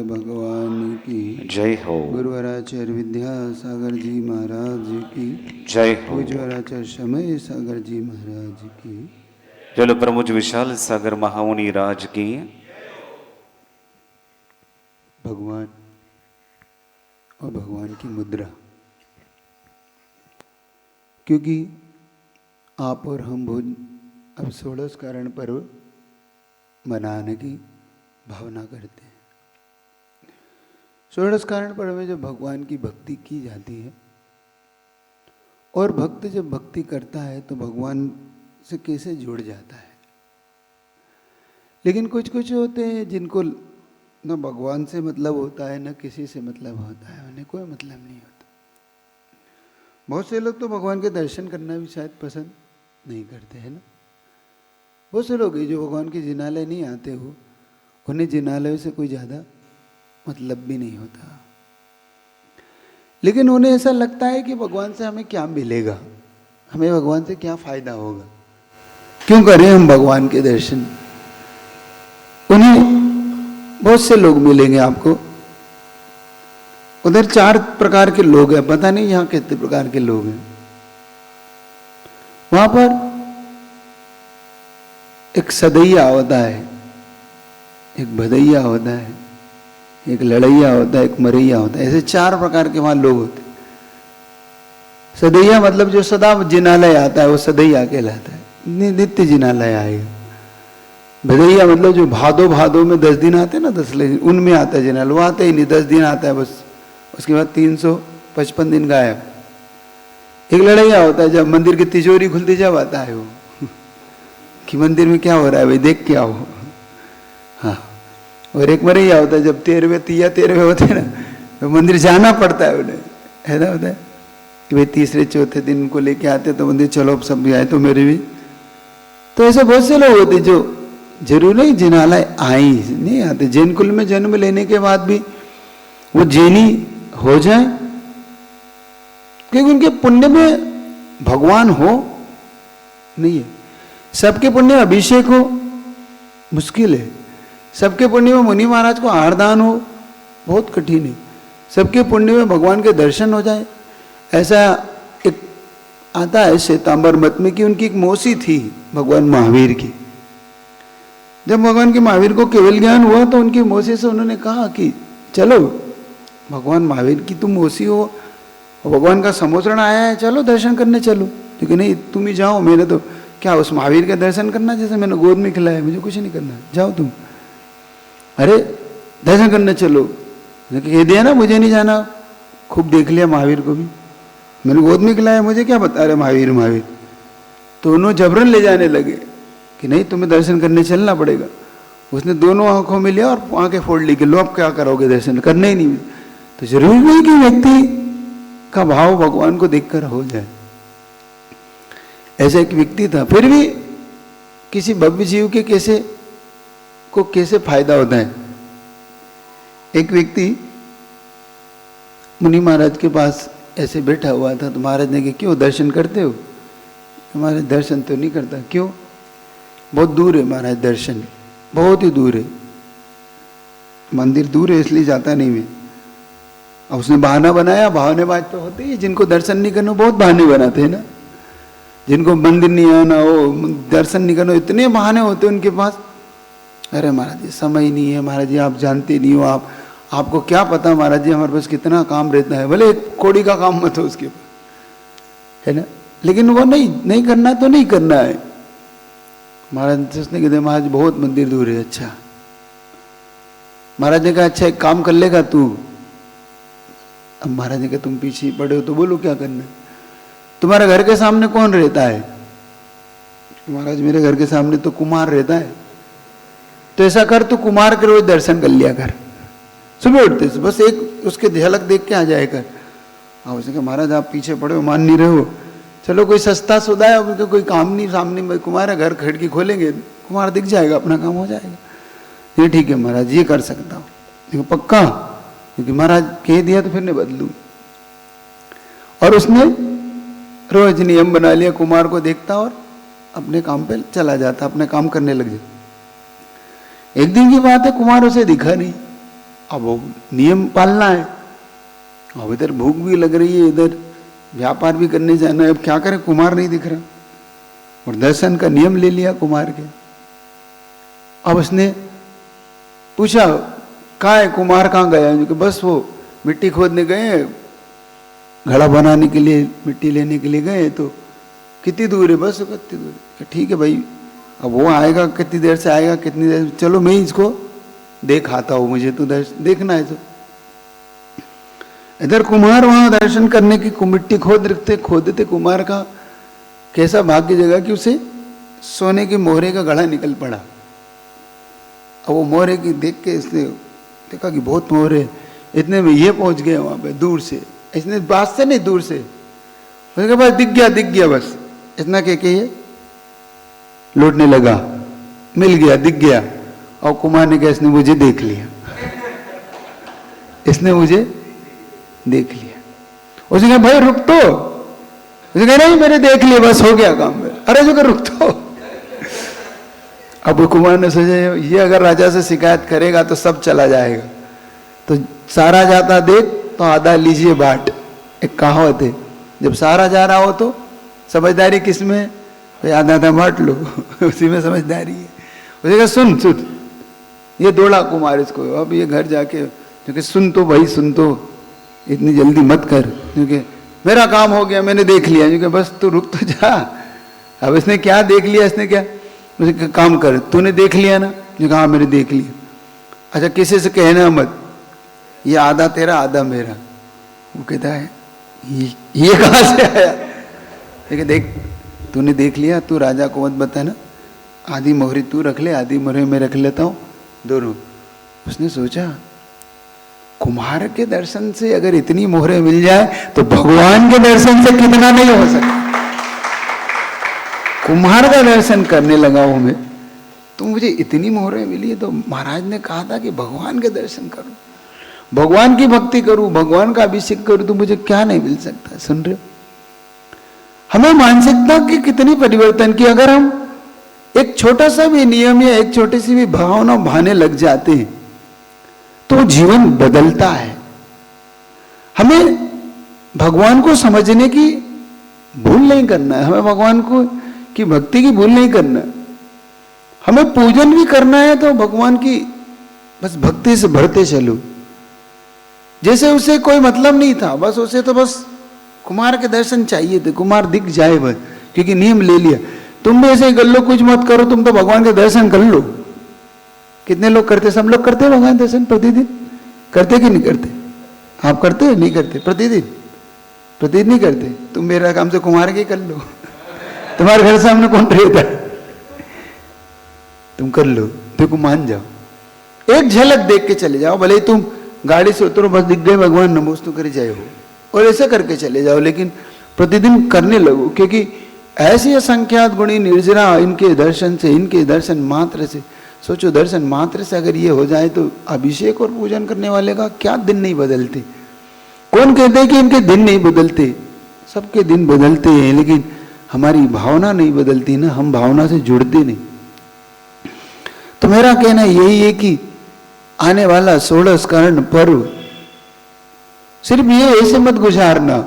भगवान की जय हो। गुरुवराचार्य विद्यासागर जी महाराज की जय हो। पूज्यवराचार्य समय सागर जी महाराज की। जल प्रमुख विशाल सागर महामुनि राज की। भगवान और भगवान की मुद्रा, क्योंकि आप और हम भोज अब षोडश कारण पर्व मनाने की भावना करते हैं। षोडश कारण पर्व में जब भगवान की भक्ति की जाती है और भक्त जब भक्ति करता है तो भगवान से कैसे जुड़ जाता है। लेकिन कुछ कुछ होते हैं जिनको न भगवान से मतलब होता है न किसी से मतलब होता है, उन्हें कोई मतलब नहीं होता। बहुत से लोग तो भगवान के दर्शन करना भी शायद पसंद नहीं करते हैं ना। बहुत से लोग हैं जो भगवान के जिनालय नहीं आते हो, उन्हें जिनालय से कोई ज़्यादा मतलब भी नहीं होता, लेकिन उन्हें ऐसा लगता है कि भगवान से हमें क्या मिलेगा, हमें भगवान से क्या फायदा होगा, क्यों करें हम भगवान के दर्शन। उन्हें बहुत से लोग मिलेंगे आपको, उधर 4 प्रकार के लोग हैं, पता नहीं यहाँ कितने प्रकार के लोग हैं। वहां पर एक सदैया होता है, एक भदैया होता है, एक लड़ैया होता है, एक मरैया होता है। ऐसे 4 प्रकार के वहां लोग होते हैं। सदैया मतलब जो सदा जिनालय आता है वो सदैया कहलाता है, नित्य जिनालय आएगा। भदैया मतलब जो भादो भादो में 10 दिन आते हैं ना, 10 उनमें आता है जिनालय, वो आते ही नहीं, 10 दिन आता है बस, उसके बाद 355 दिन गायब। एक लड़ैया होता है जब मंदिर की तिजोरी खुलती जब आता है वो कि मंदिर में क्या हो रहा है भाई देख के आओ। हाँ, और एक मरैया होता है जब 13वें होते हैं ना, तो मंदिर जाना पड़ता है उन्हें, ऐसा होता है कि भाई 3रे 4थे दिन उनको लेके आते तो मंदिर चलो अब सब भी आए तो मेरे भी। तो ऐसे बहुत से लोग होते जो जरूर नहीं जिनालय आए नहीं आते, जैन कुल में जन्म लेने के बाद भी वो जैनी हो जाए, क्योंकि उनके पुण्य में भगवान हो नहीं है। सबके पुण्य में अभिषेक हो मुश्किल है, सबके पुण्य में मुनि महाराज को आरदान हो बहुत कठिन है, सबके पुण्य में भगवान के दर्शन हो जाए। ऐसा एक आता है श्वेतांबर मत में कि उनकी एक मौसी थी भगवान महावीर की। जब भगवान के महावीर को केवल ज्ञान हुआ तो उनकी मौसी से उन्होंने कहा कि चलो भगवान महावीर की तुम मौसी हो और भगवान का सम्मोचन आया है, चलो दर्शन करने चलो। क्योंकि नहीं तुम ही जाओ, मैंने तो क्या उस महावीर का दर्शन करना जैसे मैंने गोद में खिलाया, मुझे कुछ नहीं करना, जाओ तुम। अरे दर्शन करने चलो, कह दिया ना मुझे नहीं जाना, खूब देख लिया महावीर को भी, मैंने गोद में खिलाया, मुझे क्या बता रहे महावीर महावीर। तो उन्होंने जबरन ले जाने लगे कि नहीं तुम्हें दर्शन करने चलना पड़ेगा। उसने दोनों आंखों में लिया और आंखें फोड़ ली कि लो अब क्या करोगे, दर्शन करने ही नहीं। तो जरूरी नहीं कि व्यक्ति का भाव भगवान को देखकर हो जाए। ऐसा एक व्यक्ति था, फिर भी किसी भव्य जीव के कैसे फायदा होता है। एक व्यक्ति मुनि महाराज के पास ऐसे बैठा हुआ था, तो महाराज ने कहा क्यों दर्शन करते हो? महाराज दर्शन तो नहीं करता। क्यों? बहुत दूर है महाराज, दर्शन बहुत ही दूर है, मंदिर दूर है इसलिए जाता नहीं मैं। अब उसने बहाना बनाया, बहानेबाज तो होते ही, जिनको दर्शन नहीं करना बहुत बहाने बनाते हैं ना, जिनको मंदिर नहीं आना हो, दर्शन नहीं करना, इतने बहाने होते हैं उनके पास। अरे महाराज जी समय नहीं है, महाराज जी आप जानते नहीं हो, आपको क्या पता महाराज जी हमारे पास कितना काम रहता है, भले एक कोड़ी का काम मत हो उसके पास, है ना, लेकिन वो नहीं करना तो नहीं करना है। महाराज उसने कहते महाराज बहुत मंदिर दूर है। अच्छा, महाराज ने कहा अच्छा एक काम कर लेगा तू। अब महाराज ने कहा तुम पीछे ही पड़े हो तो बोलो क्या करना है। तुम्हारे घर के सामने कौन रहता है? महाराज मेरे घर के सामने तो कुमार रहता है। तो ऐसा कर तू कुमार के रोज दर्शन कर लिया कर, सुबह उठते से बस एक उसके झलक देख के आ जाए कर। अब उसने कहा महाराज आप पीछे पड़े हो, मान नहीं रहे हो, चलो कोई सस्ता सौदा है, उनका कोई काम नहीं, सामने कुमार है, घर खिड़की खोलेंगे कुमार दिख जाएगा, अपना काम हो जाएगा। ये ठीक है महाराज ये कर सकता हूँ। देखो पक्का, क्योंकि महाराज कह दिया तो फिर नहीं बदलू। और उसने रोज नियम बना लिया, कुमार को देखता और अपने काम पे चला जाता, अपने काम करने लग जाता। एक दिन की बात है, कुमार उसे दिखा नहीं। अब वो नियम पालना है। अब इधर भूख भी लग रही है, इधर व्यापार भी करने जाना है। अब क्या करें, कुमार नहीं दिख रहा, और दर्शन का नियम ले लिया कुमार के। अब उसने पूछा कहाँ है कुमार, कहाँ गया? कि बस वो मिट्टी खोदने गए, घड़ा बनाने के लिए मिट्टी लेने के लिए गए। तो कितनी दूर है? बस कितनी दूर है। ठीक है भाई, अब वो आएगा, कितनी देर से आएगा, कितनी देर, चलो मैं इसको देख आता हूँ, मुझे तो देखना है। तो इधर कुमार वहां दर्शन करने की मिट्टी खोदते कुमार का कैसा भाग्य जगा कि उसे सोने के मोहरे का घड़ा निकल पड़ा। अब वो मोहरे की देख के इसने देखा कि बहुत मोहरे, इतने में ये पहुंच गए वहां पे दूर से, इसने पास से नहीं दूर से, उसके बाद दिख गया बस इतना कह के ये लौटने लगा, मिल गया, दिख गया। और कुमार ने कहा इसने मुझे देख लिया, इसने मुझे देख लिया। उसने कहा भाई रुक तो, उसने कहा नहीं मैंने देख लिया, बस हो गया काम मेरा। अरे जो कर रुक तो। अब कुमार ने सोचा ये अगर राजा से शिकायत करेगा तो सब चला जाएगा, तो सारा जाता देख तो आधा लीजिए बाट, एक कहावत है, जब सारा जा रहा हो तो समझदारी किसमें, भाई आधा आधा बांट लो, उसी में समझदारी है। उसने कहा सुन, ये दौड़ा कुमार इसको। अब ये घर जाके क्योंकि सुन तो भाई, सुन तो, इतनी जल्दी मत कर, क्योंकि मेरा काम हो गया, मैंने देख लिया। क्योंकि बस तू रुक तो जा। अब इसने क्या देख लिया, इसने क्या, उसने काम कर, तूने देख लिया ना? जो कहा मैंने देख लिया। अच्छा किसी से कहना मत, ये आधा तेरा आधा मेरा। वो कहता है ये कहाँ से आया? देखिए देख तूने देख लिया, तू राजा को मत बताना, आधी मोहरी तू रख ले, आधी मोहरी मैं रख लेता हूँ, दोनों। उसने सोचा कुमार के दर्शन से अगर इतनी मोहरें मिल जाए तो भगवान के दर्शन से कितना नहीं हो सकता। कुम्हार का दर्शन करने लगा हूं मैं, तो मुझे इतनी मोहरें मिली। तो महाराज ने कहा था कि भगवान के दर्शन करूं, भगवान की भक्ति करूं, भगवान का अभिषेक करूं, तो मुझे क्या नहीं मिल सकता। सुन रहे हो, हमें मानसिकता की कितनी परिवर्तन की। अगर हम एक छोटा सा भी नियम या एक छोटी सी भी भावना भाने लग जाते हैं तो जीवन बदलता है। हमें भगवान को समझने की भूल नहीं करना है, हमें भगवान को की भक्ति की भूल नहीं करना, हमें पूजन भी करना है तो भगवान की बस भक्ति से भरते चलो। जैसे उसे कोई मतलब नहीं था, बस उसे तो बस कुमार के दर्शन चाहिए थे, कुमार दिख जाए बस, क्योंकि नियम ले लिया। तुम भी ऐसे ही कर लो, कुछ मत करो, तुम तो भगवान के दर्शन कर लो। कितने लोग करते? सब लोग करते हैं भगवान दर्शन प्रतिदिन, करते कि नहीं करते? आप करते हैं? नहीं करते? प्रतिदिन नहीं करते? तुम मेरा काम से कुमार के कर लो, तुम्हारे घर सामने कौन रहता है, तुम कर लो, देखो मान जाओ, एक झलक देख के चले जाओ। भले ही तुम गाड़ी से उतरो, बस दिख गए भगवान, नमोस्तु करे जाए हो, और ऐसे करके चले जाओ, लेकिन प्रतिदिन करने लगो। क्योंकि ऐसी असंख्यात गुणी निर्जरा इनके दर्शन से, इनके दर्शन मात्र से, सोचो दर्शन मात्र से अगर ये हो जाए तो अभिषेक और पूजन करने वाले का क्या दिन नहीं बदलते। कौन कहते हैं कि इनके दिन नहीं बदलते? सबके दिन बदलते हैं, लेकिन हमारी भावना नहीं बदलती ना, हम भावना से जुड़ते नहीं। तो मेरा कहना यही है कि आने वाला 16 स्कंद पर्व सिर्फ ये ऐसे मत गुजारना,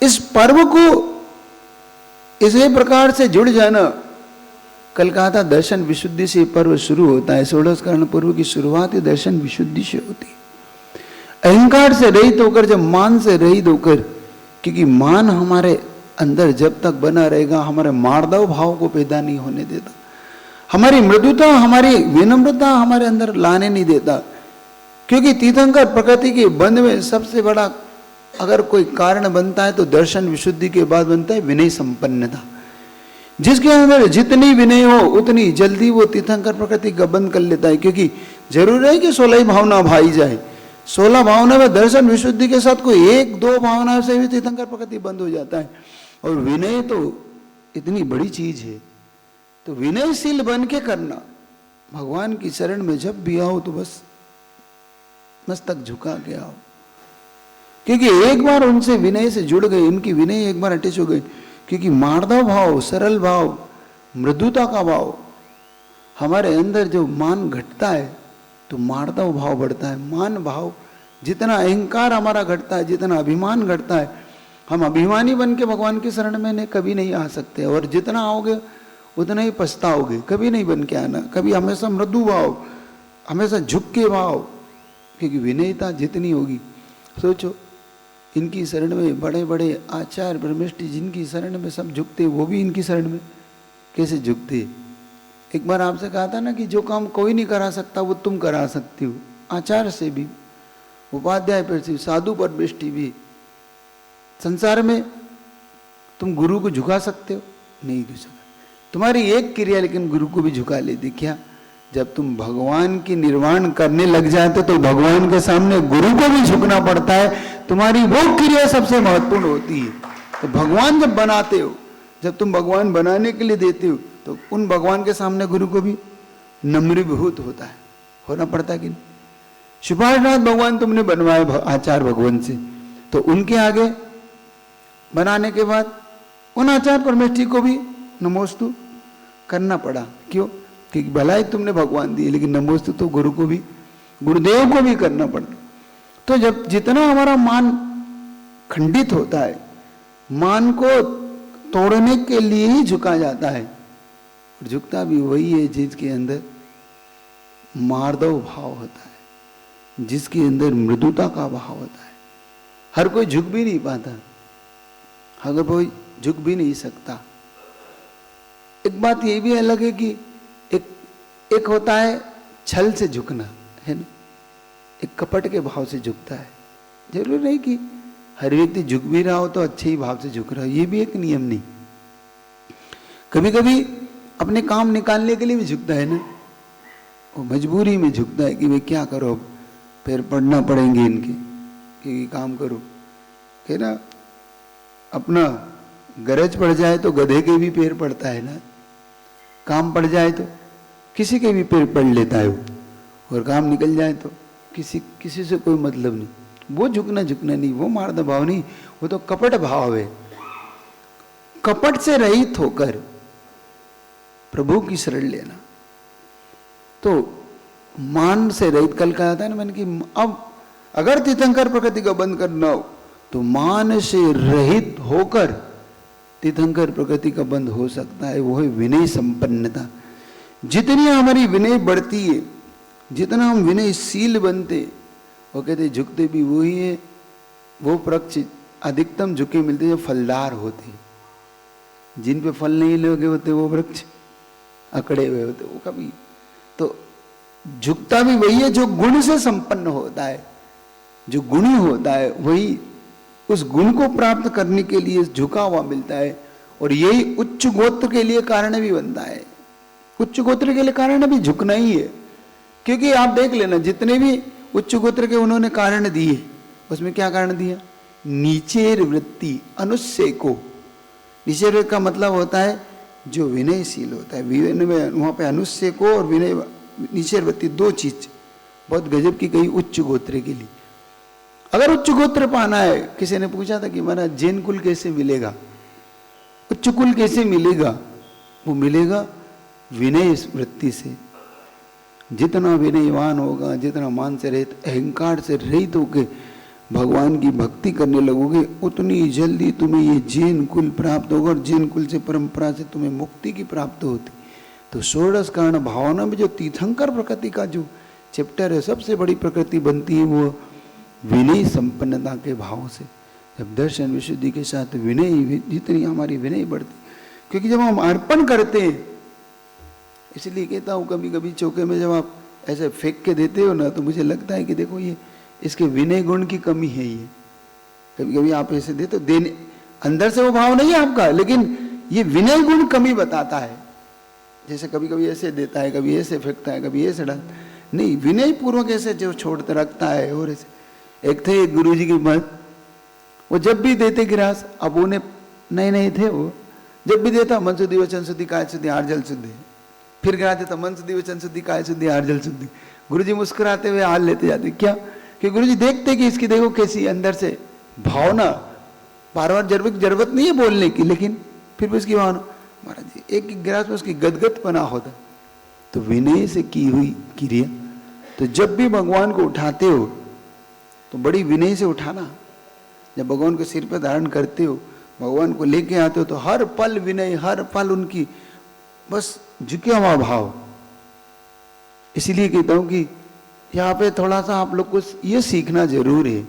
इस पर्व को इसी प्रकार से जुड़ जाना। कल कहा था दर्शन विशुद्धि से पर्व शुरू होता है, 16 स्कंद पर्व की शुरुआत ही दर्शन विशुद्धि से होती है। अहंकार से रहित होकर, जब मान से रहित होकर, क्योंकि मान हमारे अंदर जब तक बना रहेगा हमारे मार्दव भाव को पैदा नहीं होने देता, हमारी मृदुता, हमारी विनम्रता हमारे अंदर लाने नहीं देता। क्योंकि तीर्थंकर प्रकृति के बंध में सबसे बड़ा अगर कोई कारण बनता है तो दर्शन विशुद्धि के बाद बनता है विनय संपन्नता। जिसके अंदर जितनी विनय हो उतनी जल्दी वो तीर्थंकर प्रकृति का बंद कर लेता है। क्योंकि जरूर है कि 16 भावना भाई जाए, 16 भावना में दर्शन विशुद्धि के साथ कोई 1-2 भावना से भी तीर्थंकर प्रकृति बंद हो जाता है। और विनय तो इतनी बड़ी चीज है, तो विनयशील बन के करना। भगवान की शरण में जब भी आओ तो बस मस्तक झुका के आओ, क्योंकि एक बार उनसे विनय से जुड़ गए, उनकी विनय एक बार अटैच हो गई। क्योंकि मार्दव भाव, सरल भाव, मृदुता का भाव, हमारे अंदर जो मान घटता है तो मार्दव भाव बढ़ता है, मान भाव। जितना अहंकार हमारा घटता है, जितना अभिमान घटता है, हम अभिमानी बन के भगवान की शरण में कभी नहीं आ सकते। और जितना आओगे उतना ही पछताओगे, कभी नहीं बन के आना। कभी हमेशा मृदु भाव, हमेशा झुक के भाव, क्योंकि विनयता जितनी होगी। सोचो, इनकी शरण में बड़े बड़े आचार्य ब्रह्मष्टि जिनकी शरण में सब झुकते, वो भी इनकी शरण में कैसे झुकते। एक बार आपसे कहा था ना कि जो काम कोई नहीं करा सकता वो तुम करा सकती हो। आचार्य से भी, उपाध्याय पर से, साधु पर दृष्टि भी। संसार में तुम गुरु को झुका सकते हो? नहीं झुका। तुम्हारी एक क्रिया लेकिन गुरु को भी झुका लेती। क्या? जब तुम भगवान की निर्वाण करने लग जाते तो भगवान के सामने गुरु को भी झुकना पड़ता है। तुम्हारी वो क्रिया सबसे महत्वपूर्ण होती है। तो भगवान जब बनाते हो, जब तुम भगवान बनाने के लिए देते हो, तो उन भगवान के सामने गुरु को भी नम्रीभूत होता है, होना पड़ता है कि नहीं? सुभाषनाथ भगवान तुमने बनवाए आचार्य भगवान से, तो उनके आगे बनाने के बाद उन आचार्य परमेष्ठी को भी नमोस्तु करना पड़ा। क्यों? क्योंकि भलाई तुमने भगवान दी, लेकिन नमोस्तु तो गुरु को भी, गुरुदेव को भी करना पड़ा। तो जब जितना हमारा मान खंडित होता है, मान को तोड़ने के लिए ही झुका जाता है। और झुकता भी वही है जिसके अंदर मार्दव भाव होता है, जिसके अंदर मृदुता का भाव होता है। हर कोई झुक भी नहीं पाता, अगर कोई झुक भी नहीं सकता। एक बात ये भी अलग है कि एक होता है छल से झुकना, है ना, एक कपट के भाव से झुकता है। जरूरी नहीं कि हर व्यक्ति झुक भी रहा हो तो अच्छे ही भाव से झुक रहा हो, ये भी एक नियम नहीं। कभी कभी अपने काम निकालने के लिए भी झुकता है ना, वो मजबूरी में झुकता है कि भाई क्या करो, अब पैर पड़ना पड़ेंगे इनके कि काम करो, है ना। अपना गरज पड़ जाए तो गधे के भी पैर पड़ता है ना, काम पड़ जाए तो किसी के भी पैर पड़ लेता है वो, और काम निकल जाए तो किसी से कोई मतलब नहीं। वो झुकना नहीं, वो मार्द भाव नहीं, वो तो कपट भाव है। कपट से रहित होकर प्रभु की शरण लेना, तो मान से रहित। कल कहा था ना मैंने कि अब अगर तीर्थंकर प्रकृति का बंद करना हो तो मान से रहित होकर तीर्थंकर प्रकृति का बंद हो सकता है। वो है विनय संपन्नता। जितनी हमारी विनय बढ़ती है, जितना हम विनयशील बनते, वो कहते झुकते भी वही है। वो वृक्ष अधिकतम झुके मिलते जो फलदार होते, जिन पे फल नहीं लगे होते वो वृक्ष अकड़े हुए होते, वो कभी। तो झुकता भी वही है जो गुण से संपन्न होता है, जो गुणी होता है वही उस गुण को प्राप्त करने के लिए झुका हुआ मिलता है। और यही उच्च गोत्र के लिए कारण भी बनता है। उच्च गोत्र के लिए कारण भी झुकना ही है, क्योंकि आप देख लेना जितने भी उच्च गोत्र के उन्होंने कारण दिए, उसमें क्या कारण दिया? नीचेर वृत्ति अनुस्य को। नीचेर वृत्ति का मतलब होता है जो विनयशील होता है। विनय में वहां पे अनुस्य को और विनय, नीचेर वृत्ति, दो चीज बहुत गजब की कही उच्च गोत्र के लिए। अगर उच्च गोत्र पाना है, किसी ने पूछा था कि महाराज जैन कुल कैसे मिलेगा, उच्च कुल कैसे मिलेगा? वो मिलेगा विनय वृत्ति से। जितना विनयवान होगा, जितना मान से रहित, अहंकार से रहित होके भगवान की भक्ति करने लगोगे, उतनी जल्दी तुम्हें ये जैन कुल प्राप्त होगा। और जैन कुल से परंपरा से तुम्हें मुक्ति की प्राप्त होती। तो षोडश कारण भावना में जो तीर्थंकर प्रकृति का जो चैप्टर है, सबसे बड़ी प्रकृति बनती है वो विनय संपन्नता के भाव से। जब दर्शन विशुद्धि के साथ विनय, जितनी हमारी विनय बढ़ती, क्योंकि जब हम अर्पण करते हैं, इसलिए कहता हूँ कभी कभी चौके में जब आप ऐसे फेंक के देते हो ना, तो मुझे लगता है कि देखो ये इसके विनय गुण की कमी है। ये कभी कभी आप ऐसे देते हो, देने अंदर से वो भाव नहीं है आपका, लेकिन ये विनय गुण कमी बताता है। जैसे कभी कभी ऐसे देता है, कभी ऐसे फेंकता है, कभी ऐसे डालता, नहीं विनय पूर्वक ऐसे जो छोड़ते रखता है। और ऐसे एक थे एक गुरु जी के मत, वो जब भी देते गिरास, अब उन्हें नहीं थे, वो जब भी देता मन शुद्धि वचन शुद्धि काय शुद्धि हार जल शुद्धि, फिर गिराते था मन शुद्धि वचन शुद्धि काय शुद्धि हार जल शुद्धि। गुरु जी मुस्कुराते हुए हाल लेते जाते। क्या? कि गुरु जी देखते कि इसकी देखो कैसी अंदर से भावना, बार बार जरूरत नहीं है बोलने की, लेकिन फिर भी उसकी भावना, महाराज जी एक गिलास में उसकी गदगद पना होता। तो विनय से की हुई क्रिया तो जब भी भगवान को उठाते हो तो बड़ी विनय से उठाना। जब भगवान को सिर पर धारण करते हो, भगवान को लेके आते हो, तो हर पल विनय, हर पल उनकी बस झुका हुआ भाव। इसलिए कहता हूं कि यहाँ पे थोड़ा सा आप लोग को ये सीखना जरूर है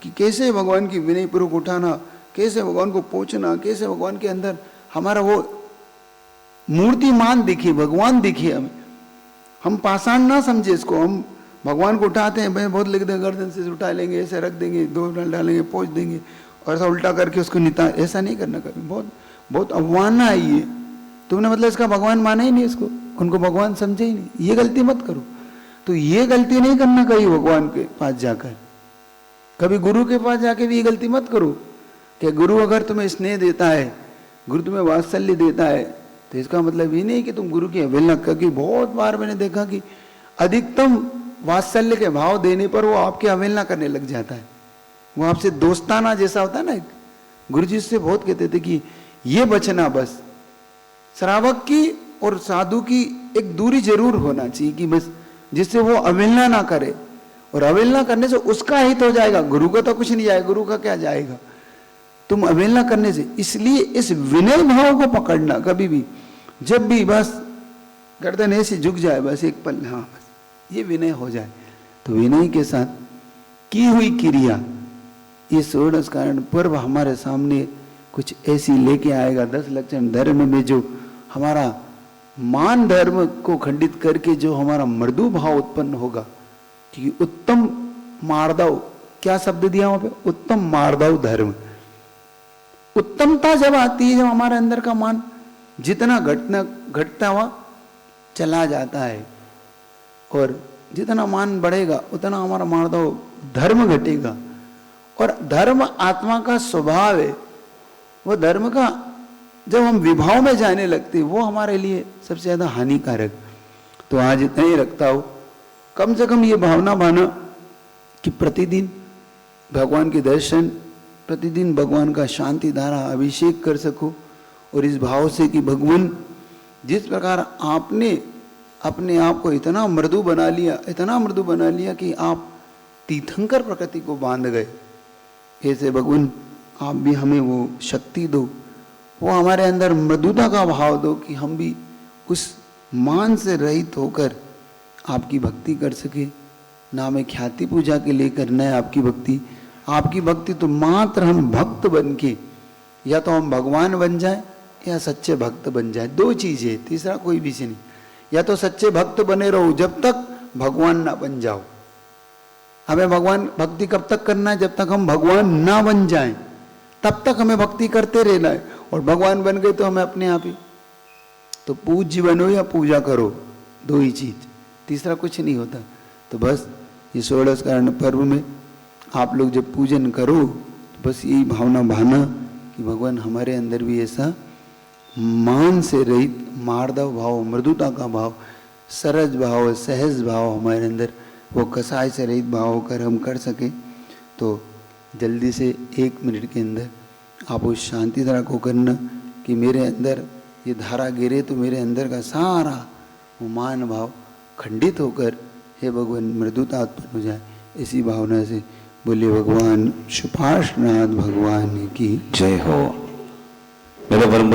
कि कैसे भगवान की विनय पूर्वक उठाना, कैसे भगवान को पहुंचना, कैसे भगवान के अंदर हमारा वो मूर्तिमान दिखे, भगवान दिखे हमें। हम पाषाण ना समझे इसको। हम भगवान को उठाते हैं, भाई बहुत लिख देंगे, गर्दन से उठा लेंगे, ऐसे रख देंगे, दो डालेंगे, पहुँच देंगे और ऐसा उल्टा करके उसको निता, ऐसा नहीं करना कभी। बहुत बहुत अवमानना है ये। तुमने मतलब इसका भगवान माना ही नहीं इसको, उनको भगवान समझे ही नहीं। ये गलती मत करो। तो ये गलती नहीं करना कहीं भगवान के पास जाकर, कभी गुरु के पास जाके भी ये गलती मत करो कि गुरु अगर तुम्हें स्नेह देता है, गुरु तुम्हें वात्सल्य देता है, तो इसका मतलब ये नहीं कि तुम गुरु की अवहेलना। क्योंकि बहुत बार मैंने देखा कि अधिकतम वात्सल्य के भाव देने पर वो आपकी अवहेलना करने लग जाता है। वो आपसे दोस्ताना जैसा होता है ना। गुरु जी से बहुत कहते थे कि ये बचना, बस श्रावक की और साधु की एक दूरी जरूर होना चाहिए कि बस जिससे वो अवहेलना ना करे। और अवहेलना करने से उसका हित हो जाएगा, गुरु का तो कुछ नहीं जाएगा, गुरु का क्या जाएगा तुम अवहेलना करने से। इसलिए इस विनय भाव को पकड़ना कभी भी, जब भी बस गर्दन ऐसे झुक जाए, बस एक पल, हाँ बस ये विनय हो जाए। तो विनय के साथ की हुई क्रिया, ये षोडश कारण पर्व हमारे सामने कुछ ऐसी लेके आएगा। 10 लक्षण धर्म में जो हमारा मान धर्म को खंडित करके जो हमारा मृदु भाव उत्पन्न होगा, क्योंकि उत्तम मार्दव, क्या शब्द दिया वहां पे, उत्तम मार्दव धर्म। उत्तमता जब आती है, जब हमारे अंदर का मान जितना घटता हुआ चला जाता है, और जितना मान बढ़ेगा उतना हमारा मार्दव धर्म घटेगा। और धर्म आत्मा का स्वभाव है। वो धर्म का जब हम विभाव में जाने लगते, वो हमारे लिए सबसे ज्यादा हानिकारक। तो आज इतना ही रखता हो, कम से कम ये भावना माना कि प्रतिदिन भगवान के दर्शन, प्रतिदिन भगवान का शांति धारा अभिषेक कर सको। और इस भाव से कि भगवान जिस प्रकार आपने अपने आप को इतना मृदु बना लिया, इतना मृदु बना लिया कि आप तीर्थंकर प्रकृति को बांध गए, ऐसे भगवान आप भी हमें वो शक्ति दो, वो हमारे अंदर मृदुता का भाव दो कि हम भी उस मान से रहित होकर आपकी भक्ति कर सके। ना हमें ख्याति पूजा के लिए करना है आपकी भक्ति। आपकी भक्ति तो मात्र हम भक्त बन के, या तो हम भगवान बन जाए या सच्चे भक्त बन जाए, दो चीजें, तीसरा कोई भी नहीं। या तो सच्चे भक्त बने रहो जब तक भगवान ना बन जाओ। हमें भगवान भक्ति कब तक करना है, जब तक हम भगवान ना बन जाएं, तब तक हमें भक्ति करते रहना है। और भगवान बन गए तो हमें अपने आप ही, तो पूज्य बनो या पूजा करो, दो ही चीज, तीसरा कुछ नहीं होता। तो बस ये षोडश कारण पर्व में आप लोग जब पूजन करो, तो बस यही भावना भाना कि भगवान हमारे अंदर भी ऐसा मान से रहित मार्दव भाव, मृदुता का भाव, सरज भाव, सहज भाव हमारे अंदर, वो कसाय से रहित भाव होकर हम कर सके। तो जल्दी से 1 मिनट के अंदर आप उस शांति धारा को करना कि मेरे अंदर ये धारा गिरे तो मेरे अंदर का सारा वो मान भाव खंडित होकर हे भगवान मृदुता उत्पन्न हो जाए। इसी भावना से बोलिए भगवान सुपार्श्वनाथ भगवान की जय हो। मेरे परम